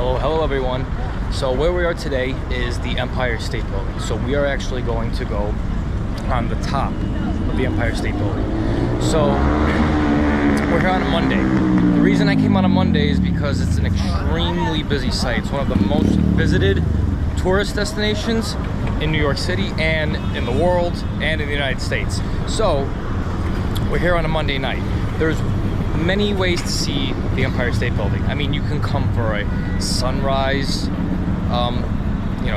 Hello everyone. So where we are today is the Empire State Building. So we are actually going to go on the top of the Empire State Building. So we're here on a Monday. The reason I came on a Monday is because it's an extremely busy site. It's one of the most visited tourist destinations in New York City and in the world and in the United States. So we're here on a Monday night. There's many ways to see the Empire State Building. I mean, you can come for a sunrise,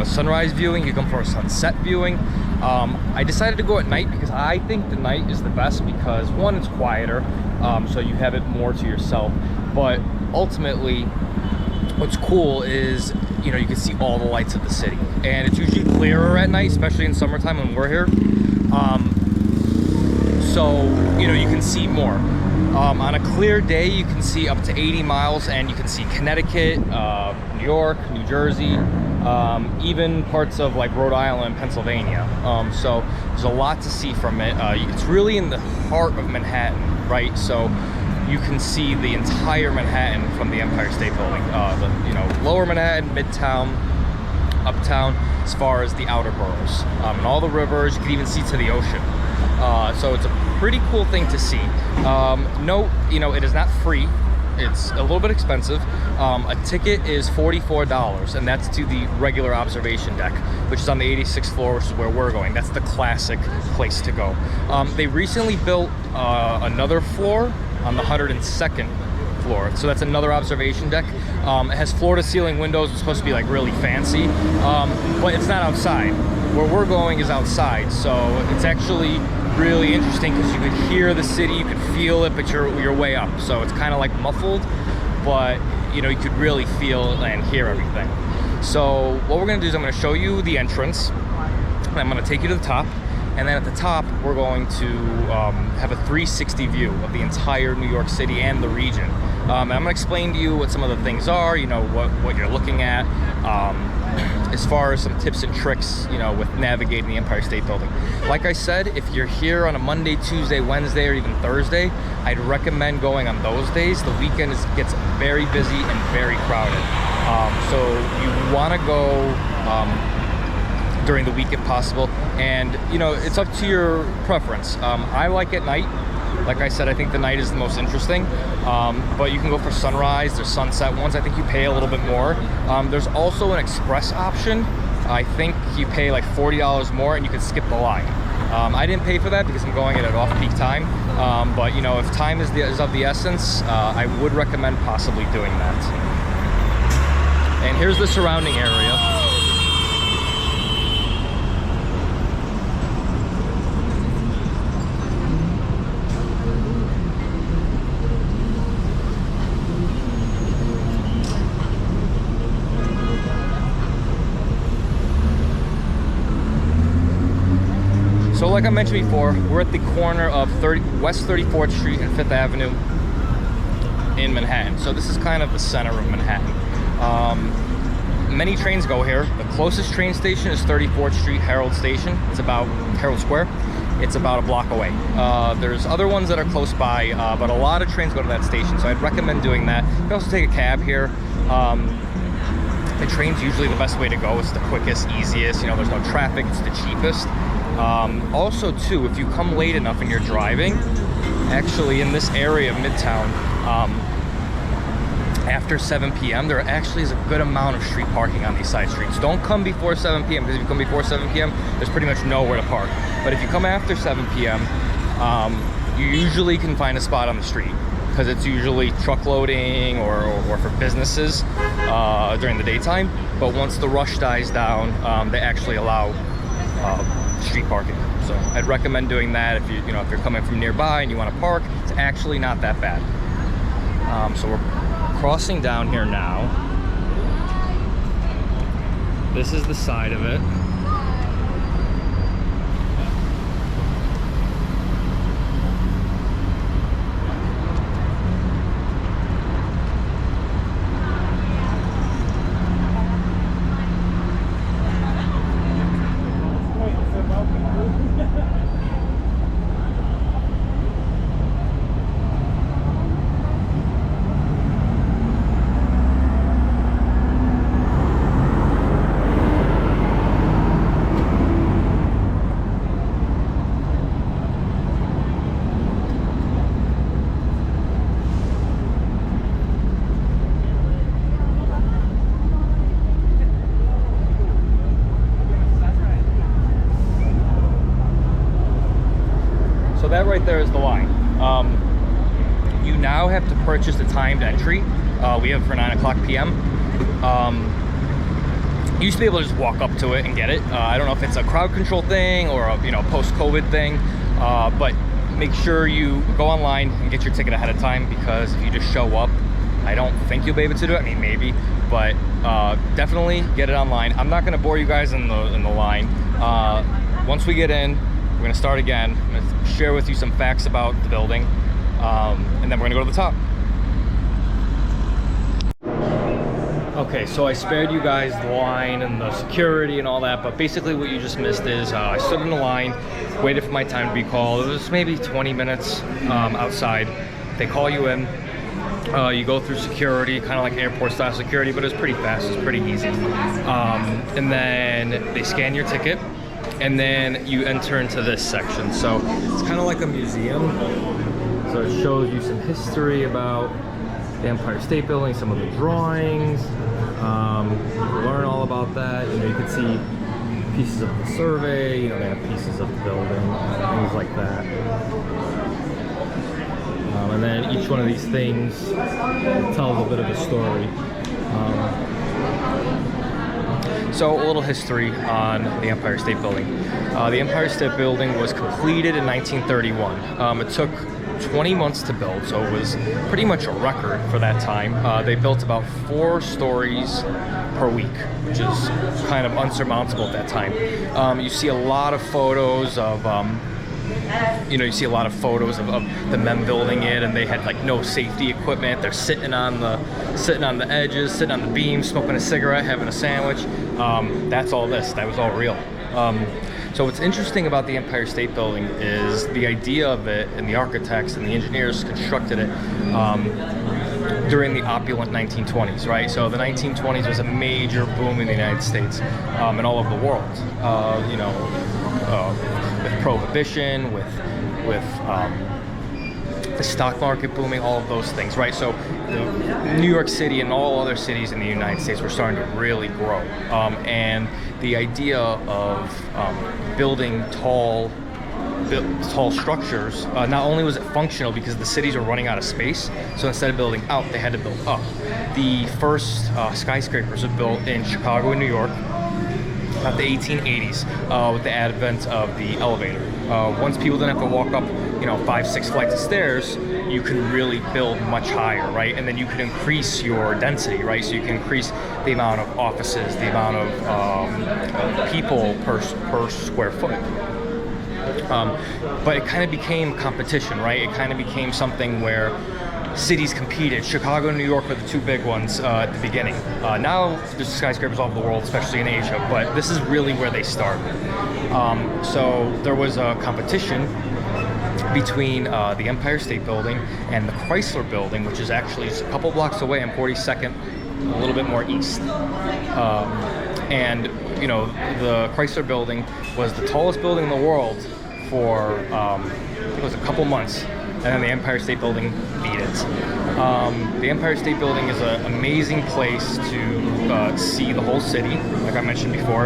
sunrise viewing. You come for a sunset viewing. I decided to go at night because I think the night is the best because one, it's quieter, so you have it more to yourself. But ultimately, what's cool is you can see all the lights of the city, and it's usually clearer at night, especially in summertime when we're here. So you can see more. On a clear day, you can see up to 80 miles, and you can see Connecticut, New York, New Jersey, even parts of like Rhode Island, Pennsylvania. So there's a lot to see from it. It's really in the heart of Manhattan, right? So you can see the entire Manhattan from the Empire State Building. Lower Manhattan, Midtown, Uptown, as far as the outer boroughs, and all the rivers. You can even see to the ocean. So it's a pretty cool thing to see. Note, it is not free. It's a little bit expensive. A ticket is $44, and that's to the regular observation deck, which is on the 86th floor, which is where we're going. That's the classic place to go. They recently built another floor on the 102nd floor, so that's another observation deck. It has floor-to-ceiling windows. It's supposed to be like really fancy, but it's not outside. Where we're going is outside, so it's actually really interesting because you could hear the city, you could feel it, but you're way up, so it's kind of like muffled, but you could really feel and hear everything. So what we're going to do is I'm going to show you the entrance, and I'm going to take you to the top, and then at the top we're going to have a 360 view of the entire New York City and the region. And I'm going to explain to you what some of the things are, what you're looking at, as far as some tips and tricks, with navigating the Empire State Building. Like I said, if you're here on a Monday, Tuesday, Wednesday, or even Thursday, I'd recommend going on those days. The weekend gets very busy and very crowded. So you want to go during the week if possible. And, it's up to your preference. I like at night. Like I said, I think the night is the most interesting, but you can go for sunrise. There's sunset ones. I think you pay a little bit more. There's also an express option. I think you pay like $40 more and you can skip the line. I didn't pay for that because I'm going at an off-peak time, but if time is of the essence, I would recommend possibly doing that. And here's the surrounding area. So like I mentioned before, we're at the corner of West 34th Street and 5th Avenue in Manhattan. So this is kind of the center of Manhattan. Many trains go here. The closest train station is 34th Street Herald Station. It's about Herald Square. It's about a block away. There's other ones that are close by, but a lot of trains go to that station. So I'd recommend doing that. You can also take a cab here. The train's usually the best way to go. It's the quickest, easiest. There's no traffic. It's the cheapest. Also too, if you come late enough and you're driving, actually in this area of Midtown, after 7 p.m. there actually is a good amount of street parking on these side streets. Don't come before 7 p.m. because if you come before 7 p.m. there's pretty much nowhere to park. But if you come after 7 p.m. You usually can find a spot on the street because it's usually truck loading or for businesses during the daytime. But once the rush dies down, they actually allow street parking. So I'd recommend doing that if if you're coming from nearby and you want to park. It's actually not that bad. So we're crossing down here now. This is the side of it. up there is the line. You now have to purchase the timed entry. We have for 9 o'clock p.m. You used to be able to just walk up to it and get it. I don't know if it's a crowd control thing or a post-COVID thing, but make sure you go online and get your ticket ahead of time, because if you just show up, I don't think you'll be able to do it. I mean, maybe, but definitely get it online. I'm not going to bore you guys in the line. Once we get in, we're going to start again. I'm going to share with you some facts about the building, and then we're going to go to the top. Okay, so I spared you guys the line and the security and all that, but basically what you just missed is I stood in the line, waited for my time to be called. It was maybe 20 minutes outside. They call you in. You go through security, kind of like airport style security, but it's pretty fast, it's pretty easy. And then they scan your ticket, and then you enter into this section. So it's kind of like a museum. So it shows you some history about the Empire State Building, some of the drawings. You learn all about that. You can see pieces of the survey, they have pieces of the building, things like that. And then each one of these things tells a bit of a story. So a little history on the Empire State Building. The Empire State Building was completed in 1931. It took 20 months to build, so it was pretty much a record for that time. They built about 4 stories per week, which is kind of unsurmountable at that time. You see a lot of photos of you see a lot of photos of the men building it, and they had like no safety equipment. They're sitting on the edges, sitting on the beams, smoking a cigarette, having a sandwich. That's all this. That was all real. So what's interesting about the Empire State Building is the idea of it, and the architects and the engineers constructed it during the opulent 1920s, right? So the 1920s was a major boom in the United States and all over the world. With prohibition, with the stock market booming, all of those things, right? So New York City and all other cities in the United States were starting to really grow. And the idea of building tall structures, not only was it functional because the cities were running out of space, so instead of building out, they had to build up. The first skyscrapers were built in Chicago and New York about the 1880s with the advent of the elevator. Once people didn't have to walk up 5-6 flights of stairs, you could really build much higher, right? And then you could increase your density, right? So you can increase the amount of offices, the amount of people per square foot. But it kind of became competition, right? It kind of became something where cities competed. Chicago and New York were the 2 big ones at the beginning. Now there's skyscrapers all over the world, especially in Asia, but this is really where they started. So there was a competition between the Empire State Building and the Chrysler Building, which is actually just a couple blocks away on 42nd, a little bit more east. And the Chrysler Building was the tallest building in the world for I think it was a couple months, and then the Empire State Building beat it. The Empire State Building is an amazing place to see the whole city, like I mentioned before,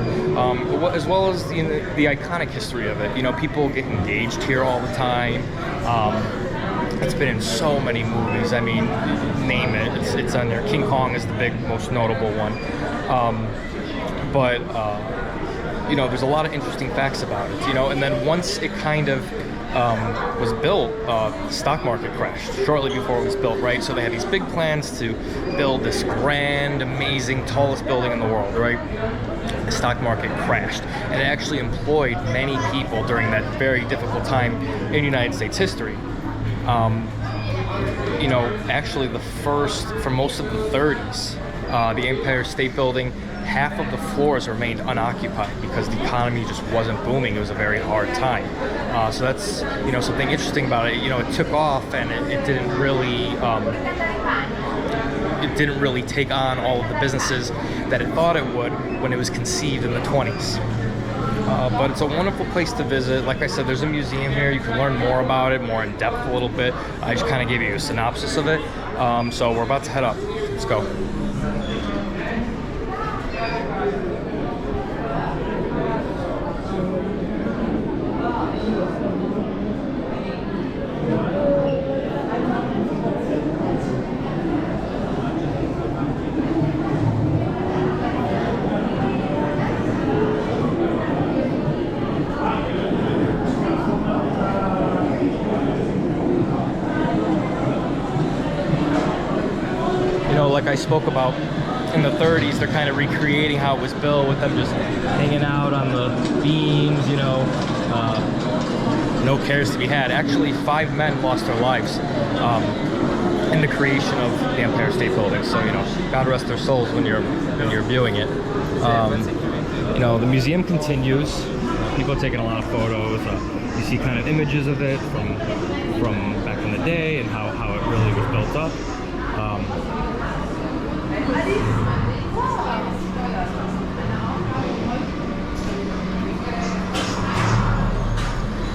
as well as the iconic history of it. People get engaged here all the time. It's been in so many movies. I mean, name it. It's on there. King Kong is the most notable one. But there's a lot of interesting facts about it. And then once it kind of was built, the stock market crashed shortly before it was built, right? So they had these big plans to build this grand, amazing, tallest building in the world, right? The stock market crashed, and it actually employed many people during that very difficult time in United States history. Actually for most of the 30s, the Empire State Building, half of the floors remained unoccupied because the economy just wasn't booming. It was a very hard time. So that's, something interesting about it. It took off, and it didn't really take on all of the businesses that it thought it would when it was conceived in the 20s. But it's a wonderful place to visit. Like I said, there's a museum here. You can learn more about it, more in depth a little bit. I just kind of gave you a synopsis of it. So we're about to head up. Let's go. I spoke about in the 30s, they're kind of recreating how it was built with them just hanging out on the beams, you know, no cares to be had. Actually, 5 men lost their lives in the creation of the Empire State Building. So, you know, God rest their souls when you're viewing it. You know, the museum continues. People are taking a lot of photos. You see kind of images of it from back in the day and how it really was built up.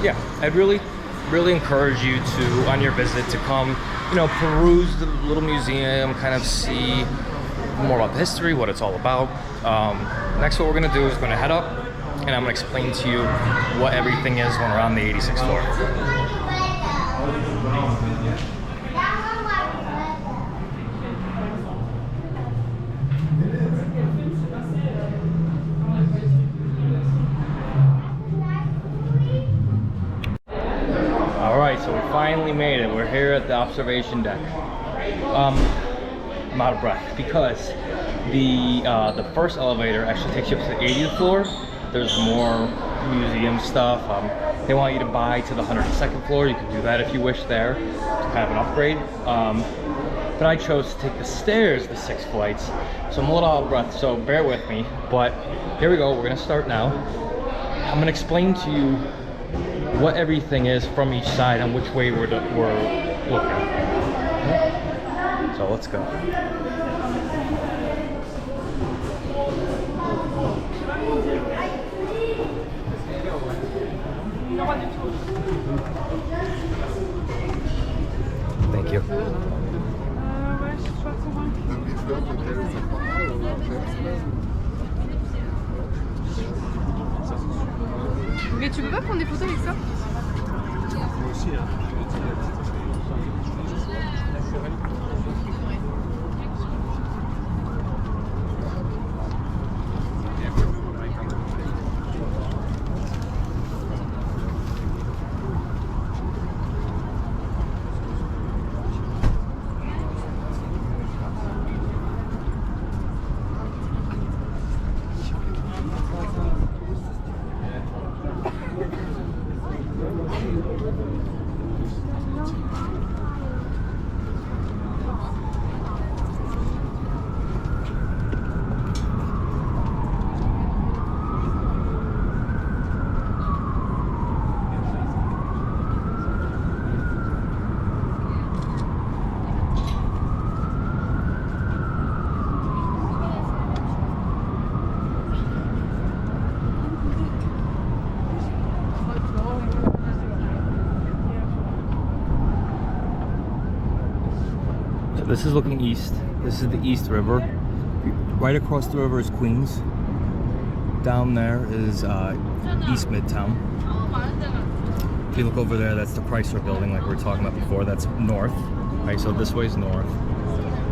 Yeah, I'd really encourage you to, on your visit, to come, you know, peruse the little museum, kind of see more about the history, what it's all about. Next, what we're gonna do is we're gonna head up, and I'm gonna explain to you what everything is when we're on the 86th floor. So we finally made it. We're here at the observation deck. I'm out of breath because the first elevator actually takes you up to the 80th floor. There's more museum stuff. They want you to buy to the 102nd floor. You can do that if you wish there. It's kind of an upgrade. But I chose to take the stairs, the 6 flights. So I'm a little out of breath, so bear with me. But here we go. We're gonna start now. I'm gonna explain to you what everything is from each side and which way we're looking. So let's go. Thank you. Mais tu peux pas prendre des photos avec ça? Moi aussi, hein. This is looking east. This is the East River. Right across the river is Queens. Down there is East Midtown. If you look over there, that's the Chrysler building like we were talking about before. That's north, right? So this way is north.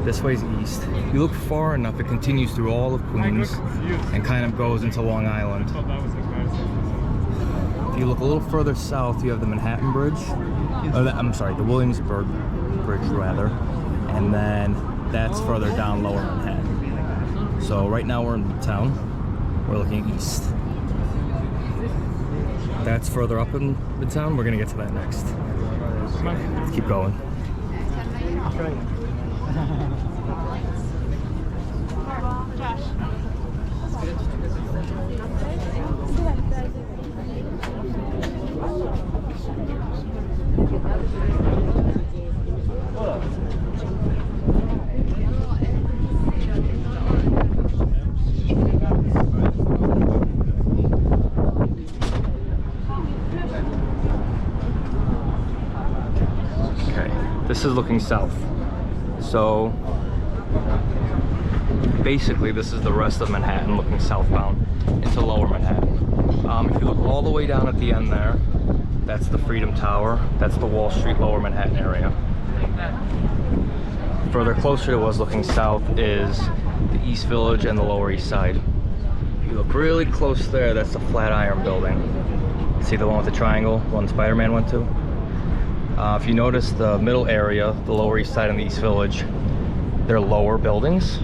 This way is east. If you look far enough, it continues through all of Queens and kind of goes into Long Island. If you look a little further south, you have the Manhattan Bridge. I'm sorry, the Williamsburg Bridge rather. And then that's further down Lower Manhattan. So right now we're in Midtown. We're looking east. That's further up in Midtown. We're gonna get to that next. Let's keep going. This is looking south. So basically this is the rest of Manhattan looking southbound into Lower Manhattan. If you look all the way down at the end there, that's the Freedom Tower. That's the Wall Street Lower Manhattan area. Further closer to us looking south is the East Village and the Lower East Side. If you look really close there, that's the Flatiron Building. See the one with the triangle, the one Spider-Man went to? If you notice the middle area, the Lower East Side and the East Village, they're lower buildings.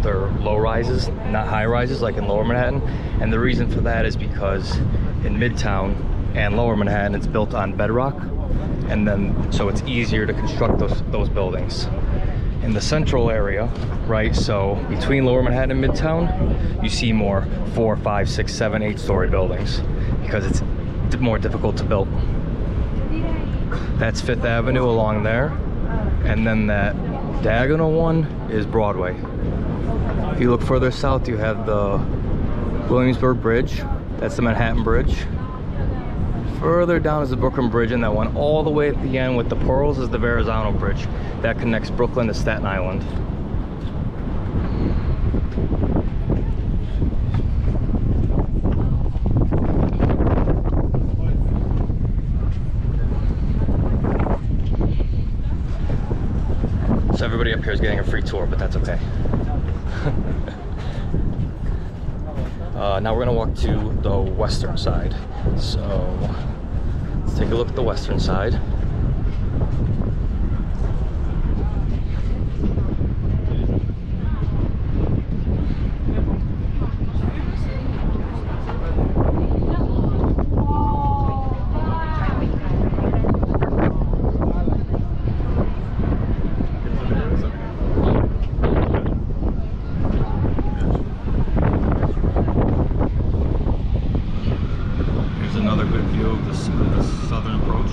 They're low rises, not high rises like in Lower Manhattan. And the reason for that is because in Midtown and Lower Manhattan, it's built on bedrock. And then, so it's easier to construct those buildings. In the central area, right, so between Lower Manhattan and Midtown, you see more 4, 5, 6, 7, 8-story buildings because it's more difficult to build. That's 5th Avenue along there, and then that diagonal one is Broadway. If you look further south, you have the Williamsburg Bridge. That's the Manhattan Bridge. Further down is the Brooklyn Bridge, and that one all the way at the end with the pearls is the Verrazano Bridge. That connects Brooklyn to Staten Island. So everybody up here is getting a free tour, but that's okay. Now we're gonna walk to the western side. So let's take a look at the western side. Another good view of the southern approach.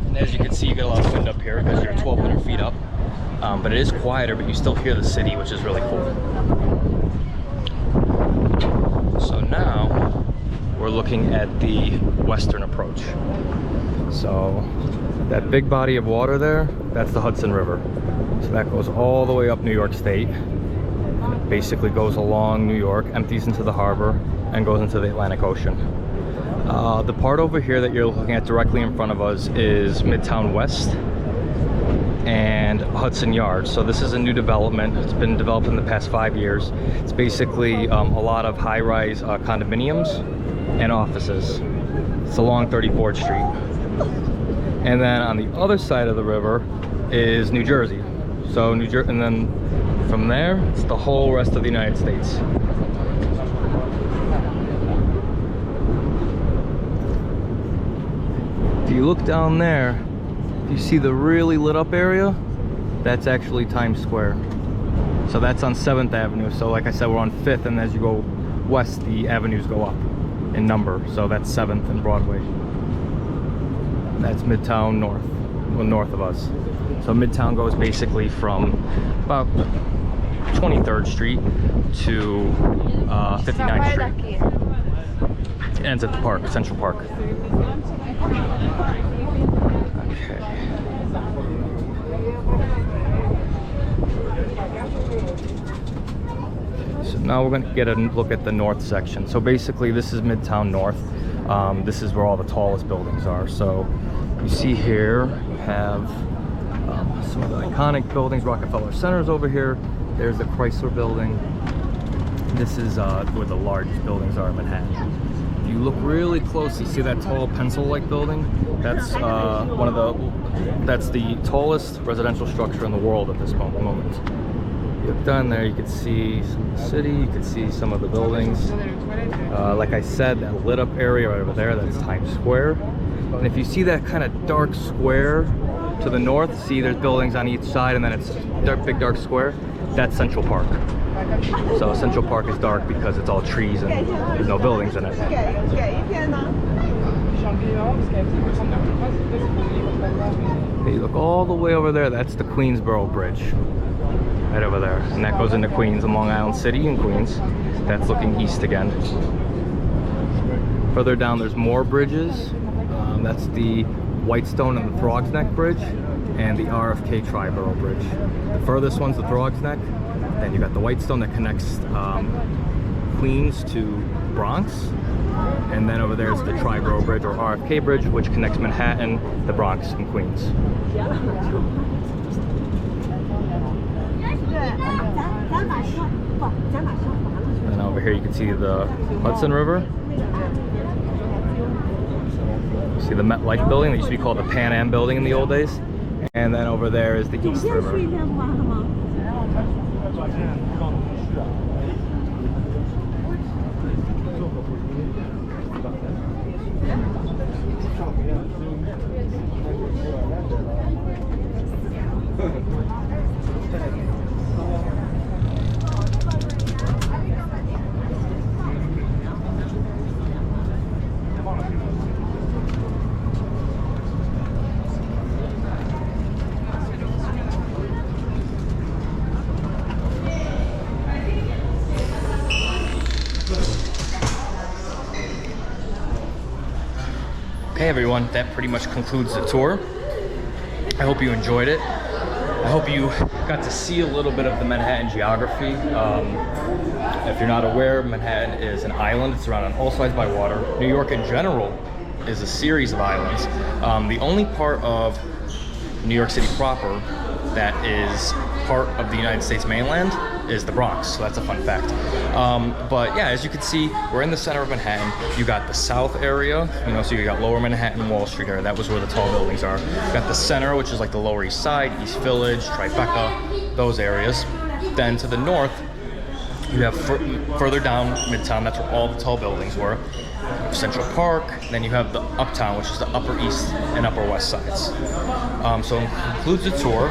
And as you can see, you get a lot of wind up here because you're 1,200 feet up. But it is quieter, but you still hear the city, which is really cool. So now we're looking at the western approach. So that big body of water there, that's the Hudson River. So that goes all the way up New York State, and it basically goes along New York, empties into the harbor, and goes into the Atlantic Ocean. The part over here that you're looking at directly in front of us is Midtown West and Hudson Yards. So this is a new development. It's been developed in the past 5 years. It's basically a lot of high-rise condominiums and offices. It's along 34th Street. And then on the other side of the river is New Jersey. So and then from there, it's the whole rest of the United States. If you look down there, you see the really lit up area, that's actually Times Square. So that's on 7th Avenue. So like I said, we're on 5th, and as you go west, the avenues go up in number. So that's 7th and Broadway. That's Midtown north, well, north of us. So Midtown goes basically from about 23rd Street to 59th Street. It ends at the park, Central Park. Okay. So now we're going to get a look at the north section. So basically this is Midtown North. This is where all the tallest buildings are. So you see here, you have some of the iconic buildings. Rockefeller Center's over here. There's the Chrysler Building. This is where the largest buildings are in Manhattan. If you look really close, you see that tall pencil-like building. That's that's the tallest residential structure in the world at this moment. You look down there, you can see some of the city. You can see some of the buildings. Like I said, that lit up area right over there, that's Times Square. And if you see that kind of dark square to the north, see there's buildings on each side, and then it's big dark square, that's Central Park. So Central Park is dark because it's all trees and there's no buildings in it. Okay, you look all the way over there, that's the Queensboro Bridge. Right over there. And that goes into Queens and Long Island City in Queens. That's looking east again. Further down there's more bridges. That's the Whitestone and the Throgs Neck Bridge and the RFK Triborough Bridge. The furthest one's the Throgs Neck. Then you got the Whitestone that connects Queens to Bronx. And then over there is the Triborough Bridge or RFK Bridge, which connects Manhattan, the Bronx, and Queens. And over here you can see the Hudson River. See the MetLife building that used to be called the Pan Am building in the old days. And then over there is the East River. Okay everyone, that pretty much concludes the tour. I hope you enjoyed it. I hope you got to see a little bit of the Manhattan geography. If you're not aware, Manhattan is an island. It's surrounded on all sides by water. New York in general is a series of islands. The only part of New York City proper that is part of the United States mainland is the Bronx, so that's a fun fact. But yeah, as you can see, we're in the center of Manhattan. You got the south area, you know, so you got Lower Manhattan, Wall Street area. That was where the tall buildings are. You got the center, which is like the Lower East Side, East Village, Tribeca, those areas. Then to the north, you have further down Midtown. That's where all the tall buildings were. Central Park. Then you have the Uptown, which is the Upper East and Upper West sides. So it concludes the tour.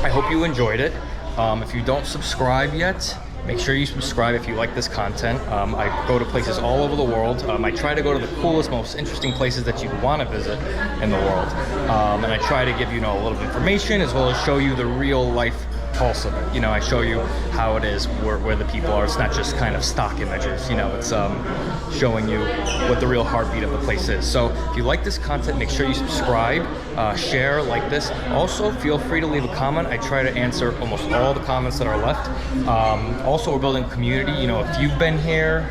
I hope you enjoyed it. If you don't subscribe yet, make sure you subscribe if you like this content. I go to places all over the world. I try to go to the coolest, most interesting places that you'd want to visit in the world. And I try to give you, a little bit of information as well as show you the real life pulse of it. You know, I show you how it is, where the people are. It's not just kind of stock images, it's showing you what the real heartbeat of the place is. So if you like this content, make sure you subscribe, share, like this. Also, feel free to leave a comment. I try to answer almost all the comments that are left. Also, we're building a community. If you've been here,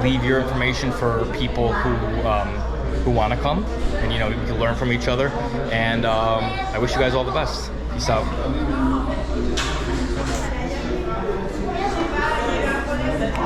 leave your information for people who want to come, and we can learn from each other. And I wish you guys all the best. Peace out.